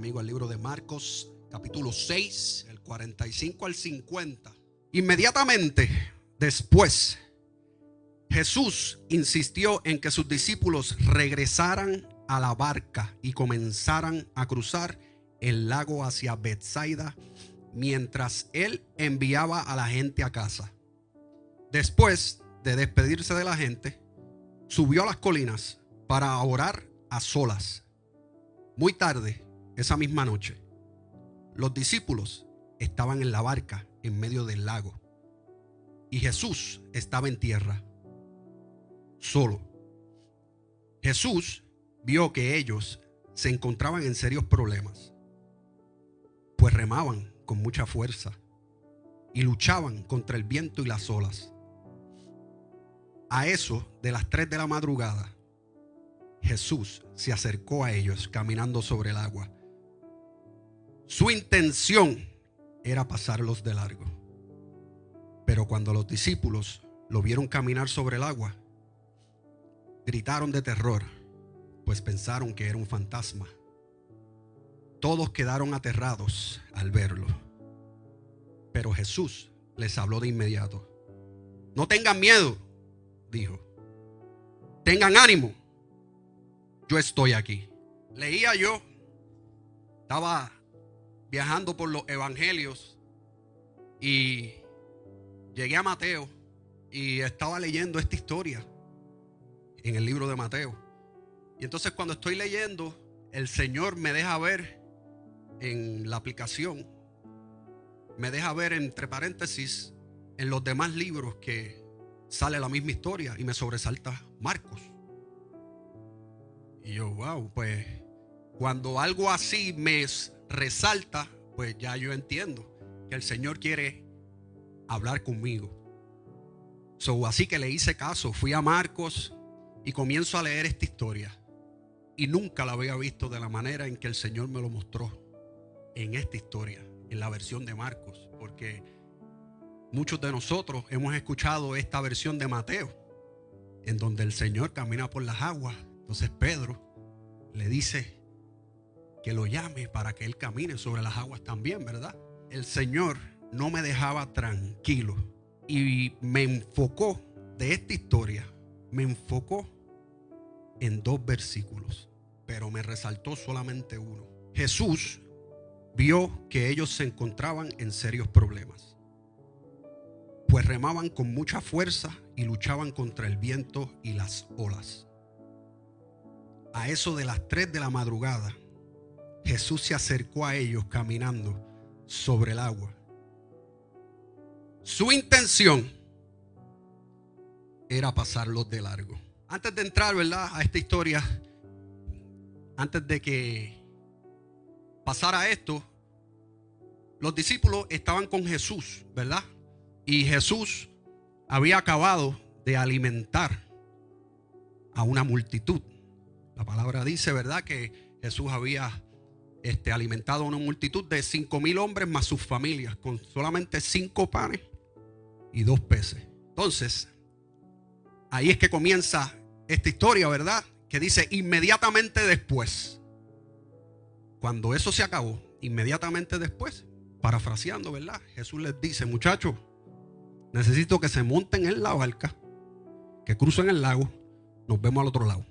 conmigo al libro de Marcos, capítulo 6, el 45 al 50. Inmediatamente después, Jesús insistió en que sus discípulos regresaran a la barca y comenzaran a cruzar el lago hacia Betsaida, mientras él enviaba a la gente a casa. Después de despedirse de la gente, subió a las colinas para orar a solas. Muy tarde, esa misma noche, los discípulos estaban en la barca en medio del lago y Jesús estaba en tierra, solo. Jesús vio que ellos se encontraban en serios problemas, pues remaban con mucha fuerza y luchaban contra el viento y las olas. A eso de las 3 de la madrugada, Jesús se acercó a ellos caminando sobre el agua. Su intención era pasarlos de largo. Pero cuando los discípulos lo vieron caminar sobre el agua, gritaron de terror, pues pensaron que era un fantasma. Todos quedaron aterrados al verlo. Pero Jesús les habló de inmediato. No tengan miedo, dijo. Tengan ánimo. Yo estoy aquí. Leía yo, estaba viajando por los evangelios y llegué a Mateo y estaba leyendo esta historia en el libro de Mateo. Y entonces cuando estoy leyendo, el Señor me deja ver en la aplicación, me deja ver entre paréntesis en los demás libros que sale la misma historia y me sobresalta Marcos. Y yo, wow, pues cuando algo así me resalta, pues ya yo entiendo que el Señor quiere hablar conmigo. Así que le hice caso, fui a Marcos y comienzo a leer esta historia. Y nunca la había visto de la manera en que el Señor me lo mostró en esta historia, en la versión de Marcos. Porque muchos de nosotros hemos escuchado esta versión de Mateo, en donde el Señor camina por las aguas. Entonces Pedro le dice que lo llame para que él camine sobre las aguas también, ¿verdad? El Señor no me dejaba tranquilo y me enfocó de esta historia, me enfocó en 2 versículos, pero me resaltó solamente uno. Jesús vio que ellos se encontraban en serios problemas, pues remaban con mucha fuerza y luchaban contra el viento y las olas. A eso de las 3 de la madrugada, Jesús se acercó a ellos caminando sobre el agua. Su intención era pasarlos de largo. Antes de entrar, ¿verdad?, a esta historia, antes de que pasara esto, los discípulos estaban con Jesús, ¿verdad? Y Jesús había acabado de alimentar a una multitud. La palabra dice, ¿verdad?, que Jesús había alimentado a una multitud de 5,000 hombres más sus familias, con solamente 5 panes y 2 peces. Entonces, ahí es que comienza esta historia, ¿verdad?, que dice inmediatamente después. Cuando eso se acabó, inmediatamente después, parafraseando, ¿verdad?, Jesús les dice: muchachos, necesito que se monten en la barca, que crucen el lago, nos vemos al otro lado.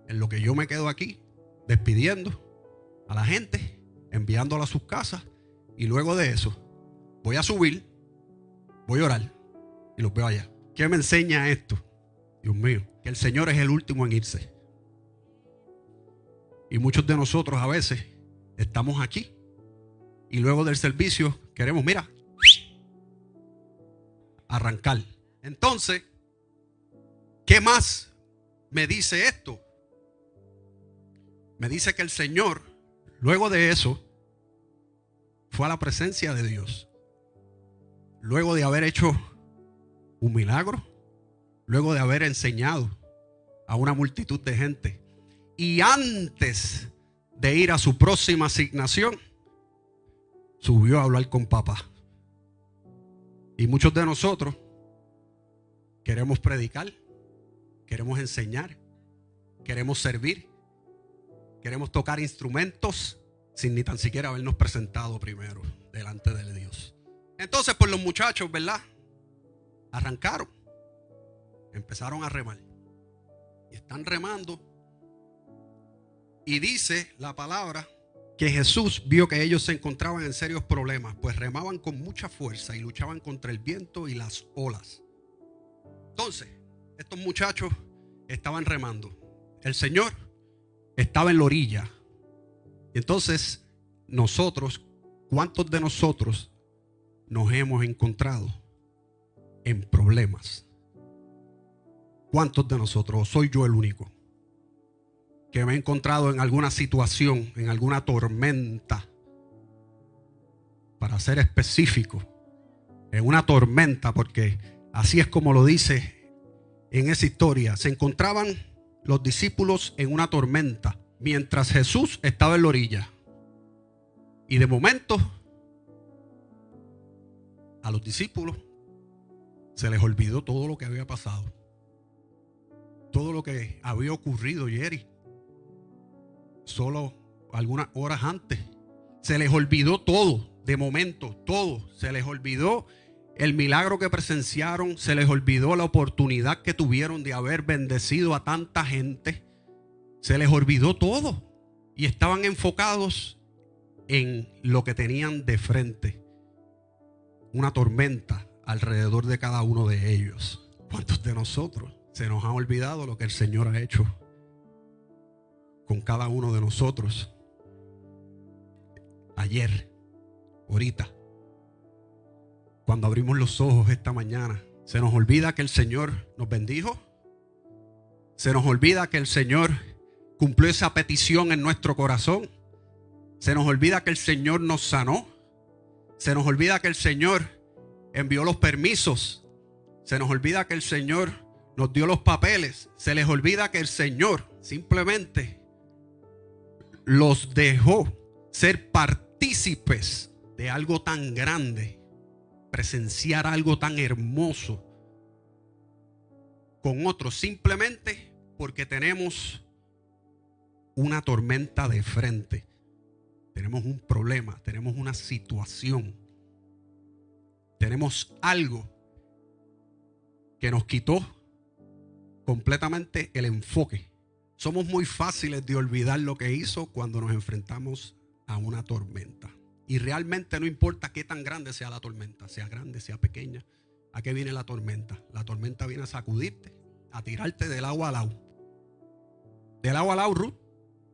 En lo que yo me quedo aquí despidiendo a la gente, enviándola a sus casas, y luego de eso voy a subir, voy a orar y los veo allá. ¿Qué me enseña esto? Dios mío, que el Señor es el último en irse. Y muchos de nosotros a veces estamos aquí y luego del servicio queremos, mira, arrancar. Entonces, ¿qué más me dice esto? Me dice que el Señor, luego de eso, fue a la presencia de Dios. Luego de haber hecho un milagro, luego de haber enseñado a una multitud de gente, y antes de ir a su próxima asignación, subió a hablar con papá. Y muchos de nosotros queremos predicar, queremos enseñar, queremos servir, Queremos tocar instrumentos sin ni tan siquiera habernos presentado primero delante de Dios. Entonces, pues los muchachos, ¿verdad? Arrancaron. Empezaron a remar. Y están remando. Y dice la palabra que Jesús vio que ellos se encontraban en serios problemas, pues remaban con mucha fuerza y luchaban contra el viento y las olas. Entonces, estos muchachos estaban remando. El Señor estaba en la orilla. Entonces, nosotros, ¿cuántos de nosotros nos hemos encontrado en problemas? ¿Cuántos de nosotros? ¿O soy yo el único que me he encontrado en alguna situación, en alguna tormenta? Para ser específico, en una tormenta, porque así es como lo dice en esa historia. Se encontraban los discípulos en una tormenta mientras Jesús estaba en la orilla. Y de momento, a los discípulos se les olvidó todo lo que había pasado. Todo lo que había ocurrido, Jerry. Solo algunas horas antes. Se les olvidó todo, de momento, todo. Se les olvidó el milagro que presenciaron. Se les olvidó la oportunidad que tuvieron de haber bendecido a tanta gente. Se les olvidó todo. Y estaban enfocados en lo que tenían de frente. Una tormenta alrededor de cada uno de ellos. ¿Cuántos de nosotros se nos ha olvidado lo que el Señor ha hecho con cada uno de nosotros? Ayer, ahorita, cuando abrimos los ojos esta mañana, se nos olvida que el Señor nos bendijo. Se nos olvida que el Señor cumplió esa petición en nuestro corazón. Se nos olvida que el Señor nos sanó. Se nos olvida que el Señor envió los permisos. Se nos olvida que el Señor nos dio los papeles. Se les olvida que el Señor simplemente los dejó ser partícipes de algo tan grande, presenciar algo tan hermoso con otros, simplemente porque tenemos una tormenta de frente, tenemos un problema, tenemos una situación, tenemos algo que nos quitó completamente el enfoque. Somos muy fáciles de olvidar lo que hizo cuando nos enfrentamos a una tormenta. Y realmente no importa qué tan grande sea la tormenta, sea grande, sea pequeña. ¿A qué viene la tormenta? La tormenta viene a sacudirte, a tirarte del agua al lado. Del agua al lado, Ruth,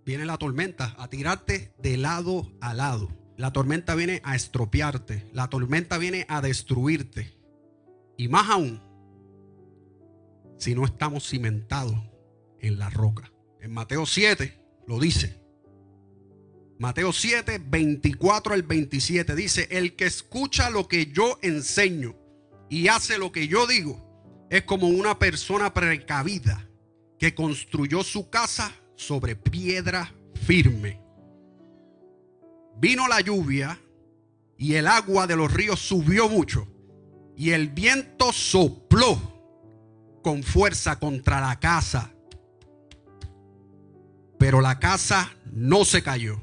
viene la tormenta a tirarte de lado a lado. La tormenta viene a estropearte. La tormenta viene a destruirte. Y más aún, si no estamos cimentados en la roca. En Mateo 7 lo dice. Mateo 7, 24 al 27 dice: el que escucha lo que yo enseño y hace lo que yo digo es como una persona precavida que construyó su casa sobre piedra firme. Vino la lluvia y el agua de los ríos subió mucho y el viento sopló con fuerza contra la casa, pero la casa no se cayó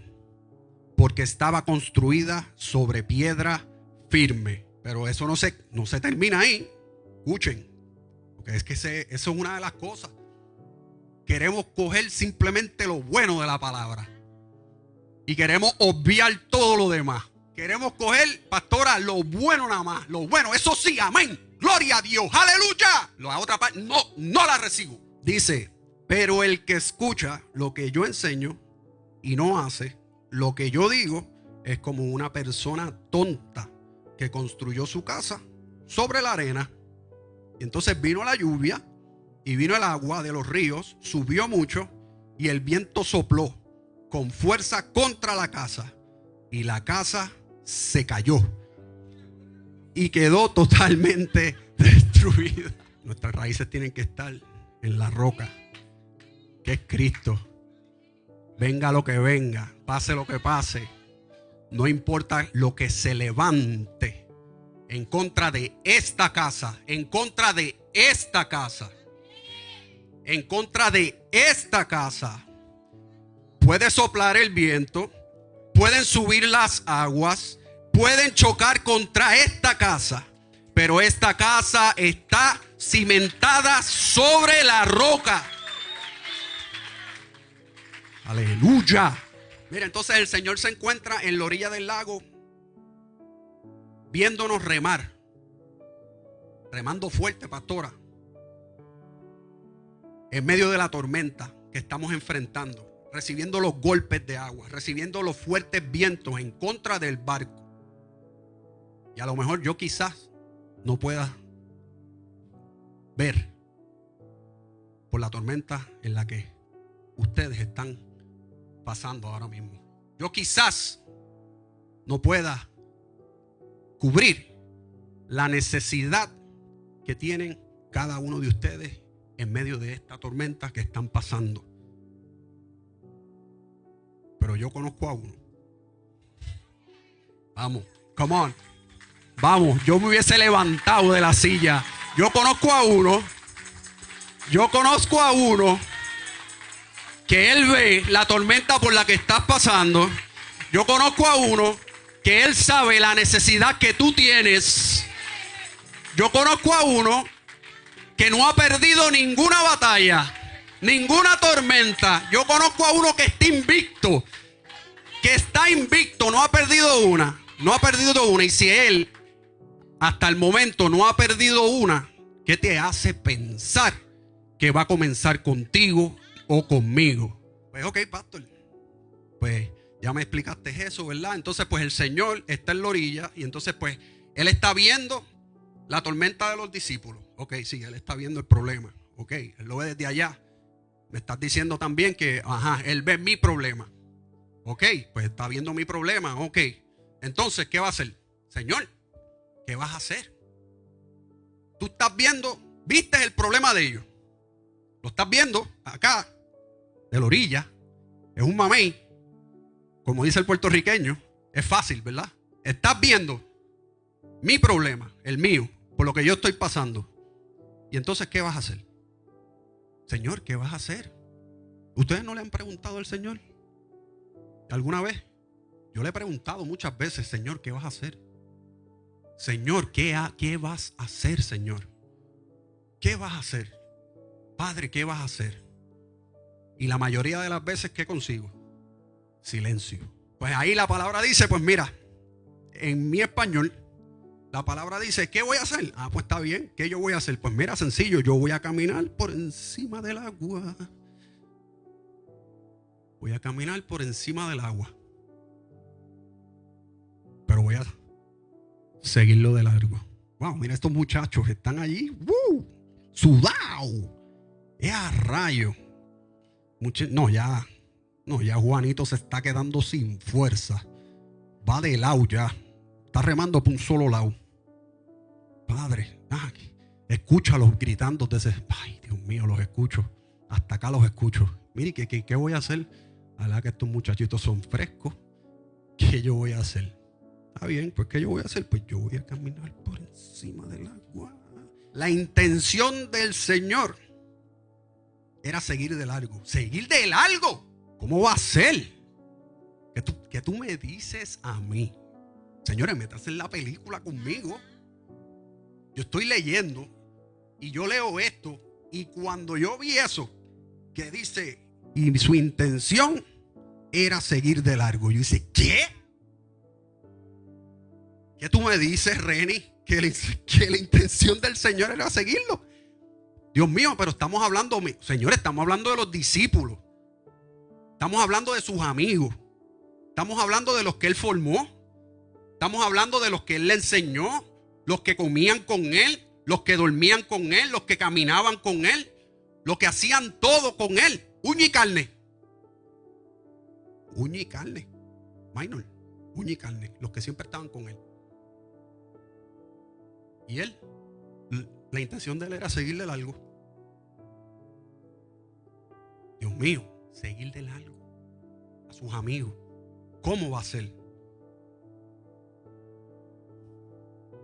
porque estaba construida sobre piedra firme. Pero eso no se termina ahí. Escuchen, porque es que eso es una de las cosas. Queremos coger simplemente lo bueno de la palabra y queremos obviar todo lo demás. Queremos coger, pastora, lo bueno nada más. Lo bueno, eso sí, amén. Gloria a Dios, aleluya. La otra parte no la recibo. Dice: pero el que escucha lo que yo enseño y no hace lo que yo digo es como una persona tonta que construyó su casa sobre la arena. Y entonces vino la lluvia y vino el agua de los ríos, subió mucho y el viento sopló con fuerza contra la casa y la casa se cayó y quedó totalmente destruida. Nuestras raíces tienen que estar en la roca, que es Cristo. Venga lo que venga, pase lo que pase, no importa lo que se levante en contra de esta casa, en contra de esta casa, en contra de esta casa, puede soplar el viento, pueden subir las aguas, pueden chocar contra esta casa, pero esta casa está cimentada sobre la roca. Aleluya. Mira, entonces el Señor se encuentra en la orilla del lago, viéndonos remar, remando fuerte, pastora, en medio de la tormenta que estamos enfrentando, recibiendo los golpes de agua, recibiendo los fuertes vientos en contra del barco. Y a lo mejor yo quizás no pueda ver por la tormenta en la que ustedes están pasando ahora mismo. Yo quizás no pueda cubrir la necesidad que tienen cada uno de ustedes en medio de esta tormenta que están pasando. Pero yo conozco a uno. Vamos, come on. Vamos, yo me hubiese levantado de la silla. Yo conozco a uno que él ve la tormenta por la que estás pasando. Yo conozco a uno que él sabe la necesidad que tú tienes. Yo conozco a uno que no ha perdido ninguna batalla, ninguna tormenta. Yo conozco a uno que está invicto, no ha perdido una. Y si él hasta el momento no ha perdido una, ¿qué te hace pensar que va a comenzar contigo o conmigo? Pues ok, pastor, pues ya me explicaste eso, ¿verdad? Entonces pues el Señor está en la orilla y entonces pues Él está viendo la tormenta de los discípulos. Ok, sí, Él está viendo el problema. Ok, Él lo ve desde allá. Me estás diciendo también que, Él ve mi problema. Ok, pues está viendo mi problema. Ok, entonces, ¿qué va a hacer? Señor, ¿qué vas a hacer? Tú estás viendo, viste el problema de ellos. Lo estás viendo acá, de la orilla. Es un mamey, como dice el puertorriqueño. Es fácil, ¿verdad? Estás viendo mi problema, el mío, por lo que yo estoy pasando. Y entonces, ¿qué vas a hacer? Señor, ¿qué vas a hacer? ¿Ustedes no le han preguntado al Señor alguna vez? Yo le he preguntado muchas veces, Señor, ¿qué vas a hacer? Señor, ¿qué vas a hacer, Señor? ¿Qué vas a hacer? Padre, ¿qué vas a hacer? Y la mayoría de las veces, ¿qué consigo? Silencio. Pues ahí la palabra dice, pues mira, en mi español, la palabra dice, ¿qué voy a hacer? Pues está bien, ¿qué yo voy a hacer? Pues mira, sencillo, yo voy a caminar por encima del agua. Voy a caminar por encima del agua. Pero voy a seguirlo de largo. Wow, mira, estos muchachos están allí, sudados. Es a rayo. Ya Juanito se está quedando sin fuerza. Va de lado ya. Está remando por un solo lado. Padre, escúchalos gritando desde. Ay, Dios mío, los escucho. Hasta acá los escucho. Mire, ¿qué voy a hacer? A la que estos muchachitos son frescos. ¿Qué yo voy a hacer? Está bien, pues ¿qué yo voy a hacer? Pues yo voy a caminar por encima del agua. La intención del Señor era seguir de largo. ¿Seguir de largo? ¿Cómo va a ser? ¿Qué tú me dices a mí? Señores, métase en la película conmigo. Yo estoy leyendo y yo leo esto. Y cuando yo vi eso, que dice, y su intención era seguir de largo. Yo dice, ¿qué? ¿Qué tú me dices, Reni? Que la intención del Señor era seguirlo. Dios mío, pero estamos hablando, señores, estamos hablando de los discípulos. Estamos hablando de sus amigos. Estamos hablando de los que Él formó. Estamos hablando de los que Él le enseñó. Los que comían con Él. Los que dormían con Él. Los que caminaban con Él. Los que hacían todo con Él. Uña y carne. Uña y carne. Minor. Uña y carne. Los que siempre estaban con Él. Y Él, la intención de Él era seguir de largo. Dios mío, seguir de largo a sus amigos. ¿Cómo va a ser?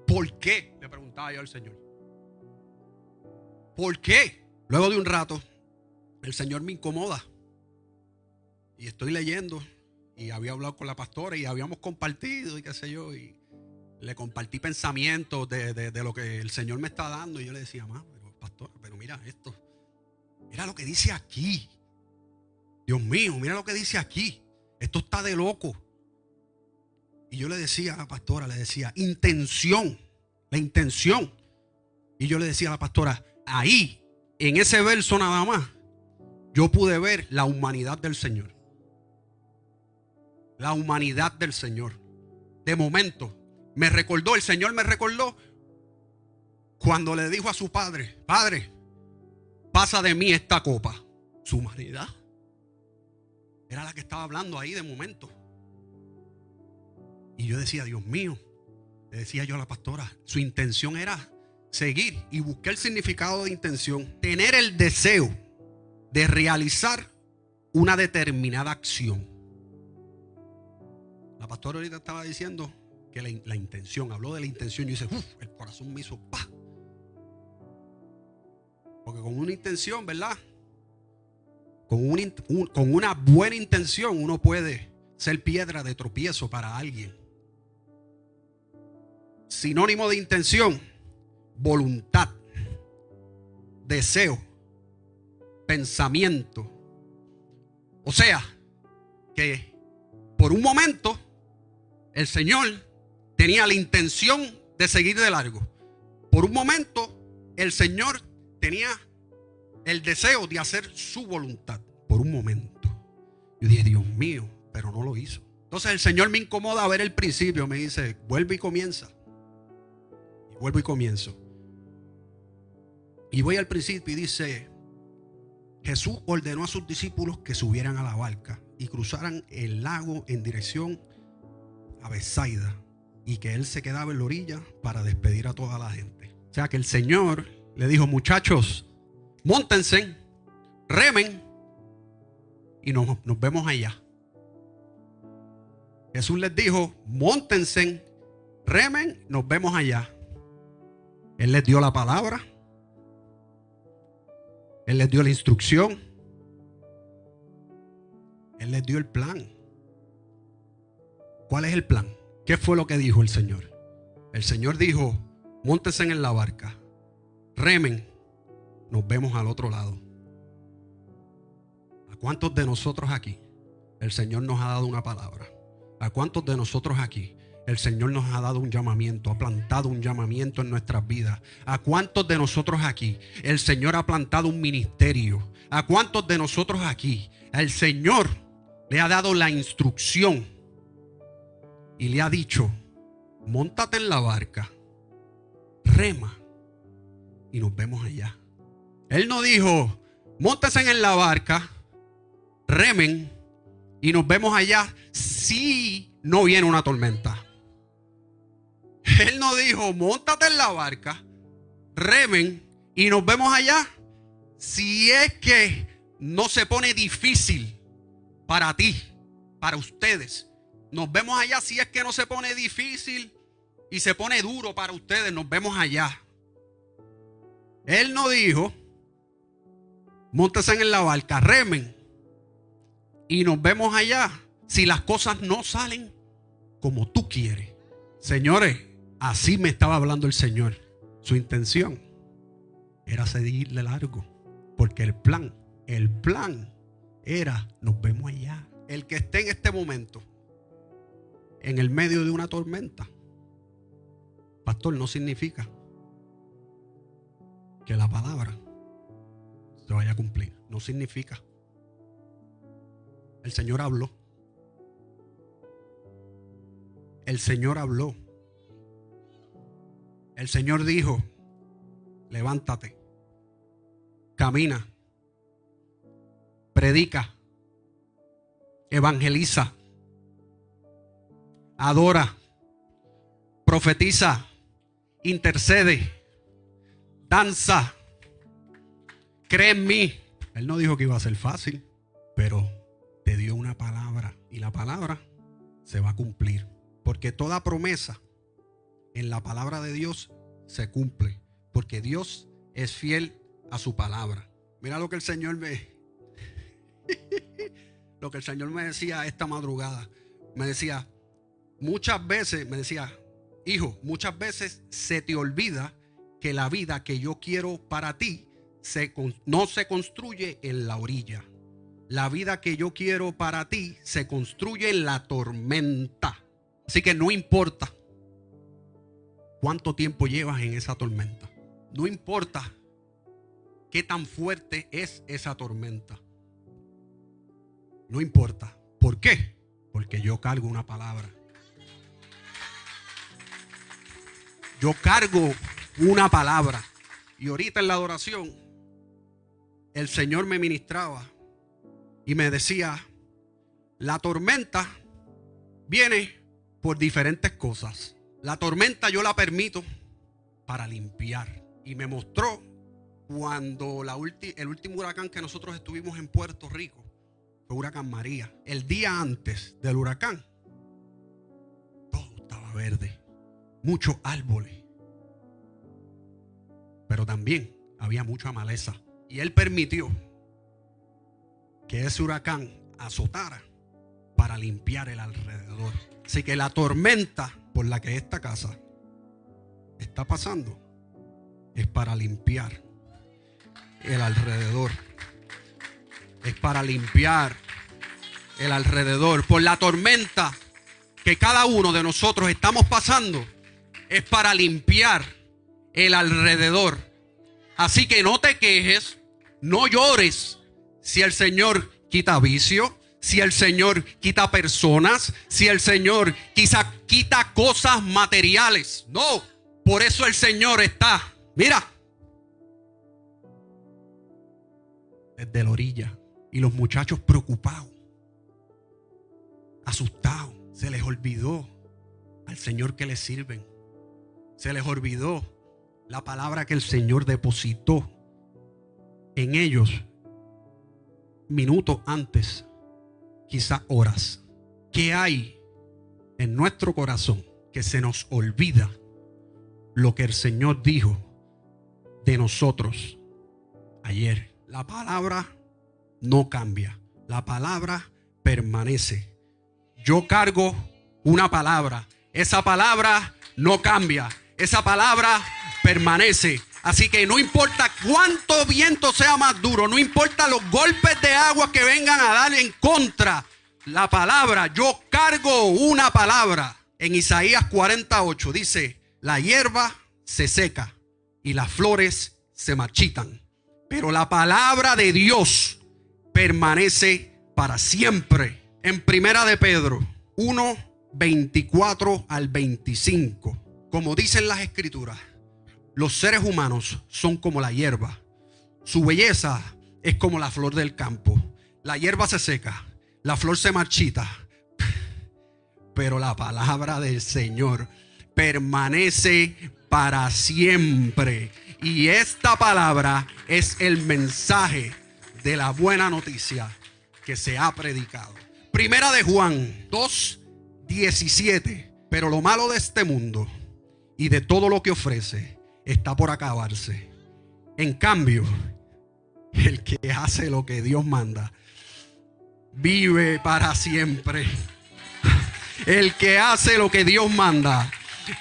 ¿Por qué? Le preguntaba yo al Señor. ¿Por qué? Luego de un rato, el Señor me incomoda. Y estoy leyendo y había hablado con la pastora y habíamos compartido y qué sé yo, y le compartí pensamientos de lo que el Señor me está dando. Y yo le decía, pero pastora, pero mira esto, mira lo que dice aquí. Dios mío, mira lo que dice aquí. Esto está de loco. Y yo le decía a la pastora, le decía, intención, la intención. Y yo le decía a la pastora, ahí, en ese verso nada más, yo pude ver la humanidad del Señor. La humanidad del Señor. De momento, el Señor me recordó cuando le dijo a su padre, Padre, pasa de mí esta copa. Su humanidad era la que estaba hablando ahí de momento. Y yo decía, Dios mío, le decía yo a la pastora, su intención era seguir y buscar el significado de intención, tener el deseo de realizar una determinada acción. La pastora ahorita estaba diciendo que la intención, habló de la intención. Yo dice, el corazón me hizo ¡pah! Porque con una intención, ¿verdad? Con una buena intención uno puede ser piedra de tropiezo para alguien. Sinónimo de intención: voluntad, deseo, pensamiento. O sea, que por un momento el Señor tenía la intención de seguir de largo. Por un momento el Señor tenía el deseo de hacer su voluntad. Por un momento. Yo dije, Dios mío, pero no lo hizo. Entonces el Señor me incomoda a ver el principio. Me dice, vuelve y comienza. Y vuelvo y comienzo. Y voy al principio y dice, Jesús ordenó a sus discípulos que subieran a la barca y cruzaran el lago en dirección a Betsaida, y que él se quedaba en la orilla para despedir a toda la gente. O sea que el Señor le dijo, muchachos, móntense, remen y nos vemos allá. Jesús les dijo, móntense, remen, nos vemos allá. Él les dio la palabra. Él les dio la instrucción. Él les dio el plan. ¿Cuál es el plan? ¿Qué fue lo que dijo el Señor? El Señor dijo, móntense en la barca, remen, nos vemos al otro lado. ¿A cuántos de nosotros aquí el Señor nos ha dado una palabra? ¿A cuántos de nosotros aquí el Señor nos ha dado un llamamiento, ha plantado un llamamiento en nuestras vidas? ¿A cuántos de nosotros aquí el Señor ha plantado un ministerio? ¿A cuántos de nosotros aquí el Señor le ha dado la instrucción y le ha dicho, móntate en la barca, rema y nos vemos allá? Él no dijo, móntense en la barca, remen y nos vemos allá si no viene una tormenta. Él no dijo, móntate en la barca, remen y nos vemos allá si es que no se pone difícil para ti, para ustedes. Nos vemos allá si es que no se pone difícil y se pone duro para ustedes. Nos vemos allá. Él no dijo, móntense en la barca, remen y nos vemos allá si las cosas no salen como tú quieres. Señores, así me estaba hablando el Señor. Su intención era seguirle largo, porque el plan era, nos vemos allá. El que esté en este momento en el medio de una tormenta, pastor, no significa que la palabra se vaya a cumplir. No significa. El Señor habló. El Señor habló. El Señor dijo, levántate, camina, predica, evangeliza, adora, profetiza, intercede, danza, cree en mí. Él no dijo que iba a ser fácil, pero te dio una palabra y la palabra se va a cumplir, porque toda promesa en la palabra de Dios se cumple, porque Dios es fiel a su palabra. Mira lo que el Señor lo que el Señor me decía esta madrugada. Me decía, muchas veces, me decía, hijo, muchas veces se te olvida que la vida que yo quiero para ti no se construye en la orilla. La vida que yo quiero para ti se construye en la tormenta. Así que no importa cuánto tiempo llevas en esa tormenta. No importa qué tan fuerte es esa tormenta. No importa. ¿Por qué? Porque yo cargo una palabra. Yo cargo una palabra. Y ahorita en la adoración, el Señor me ministraba y me decía, la tormenta viene por diferentes cosas. La tormenta yo la permito para limpiar. Y me mostró cuando el último huracán que nosotros estuvimos en Puerto Rico fue Huracán María. El día antes del huracán, todo estaba verde, muchos árboles, pero también había mucha maleza. Y Él permitió que ese huracán azotara para limpiar el alrededor. Así que la tormenta por la que esta casa está pasando es para limpiar el alrededor. Es para limpiar el alrededor. Por la tormenta que cada uno de nosotros estamos pasando es para limpiar el alrededor. Así que no te quejes, no llores si el Señor quita vicio, si el Señor quita personas, si el Señor quita cosas materiales. No, por eso el Señor está, mira, desde la orilla. Y los muchachos preocupados, asustados. Se les olvidó al Señor que les sirven. Se les olvidó la palabra que el Señor depositó en ellos minutos antes, quizás horas. ¿Qué hay en nuestro corazón que se nos olvida lo que el Señor dijo de nosotros ayer? La palabra no cambia. La palabra permanece. Yo cargo una palabra. Esa palabra no cambia. Esa palabra permanece. Así que no importa cuánto viento sea más duro, no importa los golpes de agua que vengan a dar en contra, la palabra, yo cargo una palabra. En Isaías 48 dice, la hierba se seca y las flores se marchitan, pero la palabra de Dios permanece para siempre. En Primera de Pedro 1, 24 al 25, como dicen las escrituras, los seres humanos son como la hierba. Su belleza es como la flor del campo. La hierba se seca, la flor se marchita, pero la palabra del Señor permanece para siempre. Y esta palabra es el mensaje de la buena noticia que se ha predicado. Primera de Juan 2:17. Pero lo malo de este mundo y de todo lo que ofrece está por acabarse. En cambio, el que hace lo que Dios manda vive para siempre. El que hace lo que Dios manda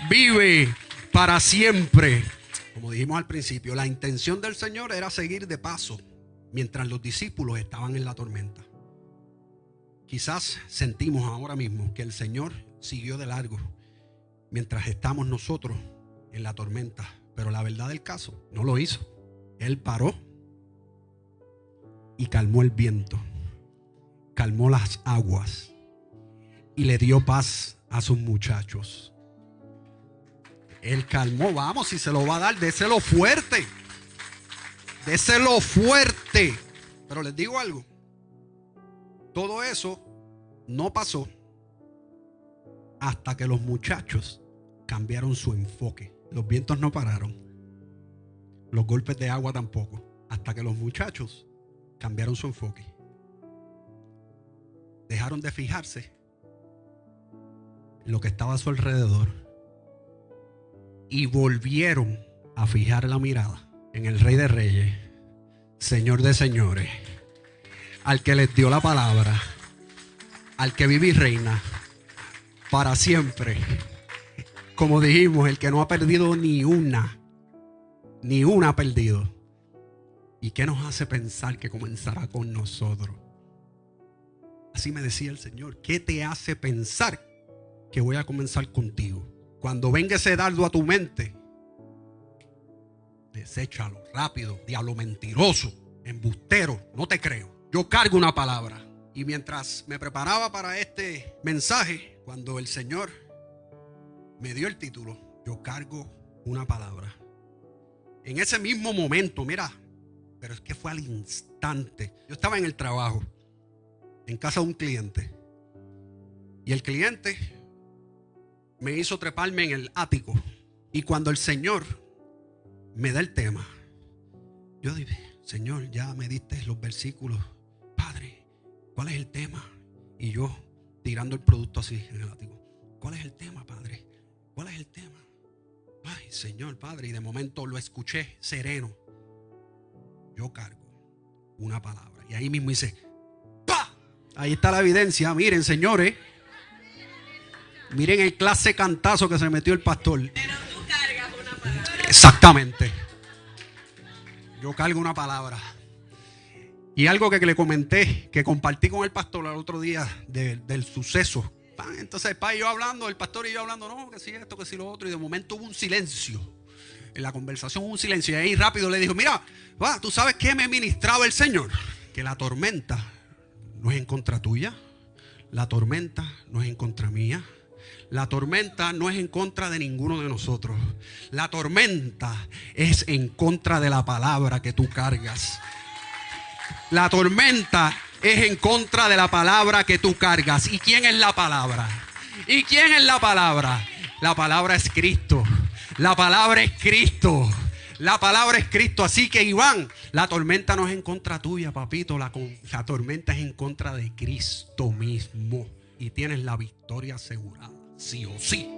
vive para siempre. Como dijimos al principio, la intención del Señor era seguir de paso mientras los discípulos estaban en la tormenta. Quizás sentimos ahora mismo que el Señor siguió de largo mientras estamos nosotros en la tormenta. Pero la verdad del caso, no lo hizo. Él paró y calmó el viento, calmó las aguas y le dio paz a sus muchachos. Él calmó, vamos, si se lo va a dar, déselo fuerte. Déselo fuerte. Pero les digo algo, todo eso no pasó hasta que los muchachos cambiaron su enfoque. Los vientos no pararon, los golpes de agua tampoco, hasta que los muchachos cambiaron su enfoque. Dejaron de fijarse en lo que estaba a su alrededor y volvieron a fijar la mirada en el Rey de Reyes, Señor de Señores, al que les dio la palabra, al que vive y reina para siempre. Como dijimos, el que no ha perdido ni una ha perdido. ¿Y qué nos hace pensar que comenzará con nosotros? Así me decía el Señor. ¿Qué te hace pensar que voy a comenzar contigo? Cuando venga ese dardo a tu mente, deséchalo rápido. Diablo mentiroso, embustero, no te creo. Yo cargo una palabra. Y mientras me preparaba para este mensaje, cuando el Señor me dio el título, yo cargo una palabra. En ese mismo momento, mira, pero es que fue al instante. Yo estaba en el trabajo, en casa de un cliente. Y el cliente me hizo treparme en el ático. Y cuando el Señor me da el tema, yo dije, Señor, ya me diste los versículos. Padre, ¿cuál es el tema? Y yo tirando el producto así en el ático. ¿Cuál es el tema, Padre? ¿Cuál es el tema? Ay, Señor, Padre. Y de momento lo escuché sereno. Yo cargo una palabra. Y ahí mismo dice, ¡pa! Ahí está la evidencia. Miren, señores. Miren el clase cantazo que se metió el pastor. Pero tú cargas una palabra. Exactamente. Yo cargo una palabra. Y algo que le comenté, que compartí con el pastor el otro día del suceso. Entonces el padre y yo hablando, el pastor y yo hablando, no, que sí esto, que sí lo otro. Y de momento hubo un silencio. En la conversación hubo un silencio. Y ahí rápido le dijo, mira, ¿tú sabes qué me ministraba el Señor? Que la tormenta no es en contra tuya. La tormenta no es en contra mía. La tormenta no es en contra de ninguno de nosotros. La tormenta es en contra de la palabra que tú cargas. La tormenta es en contra de la palabra que tú cargas. ¿Y quién es la palabra? ¿Y quién es la palabra? La palabra es Cristo. La palabra es Cristo. La palabra es Cristo. Así que, Iván, la tormenta no es en contra tuya, papito. La tormenta es en contra de Cristo mismo. Y tienes la victoria asegurada, sí o sí.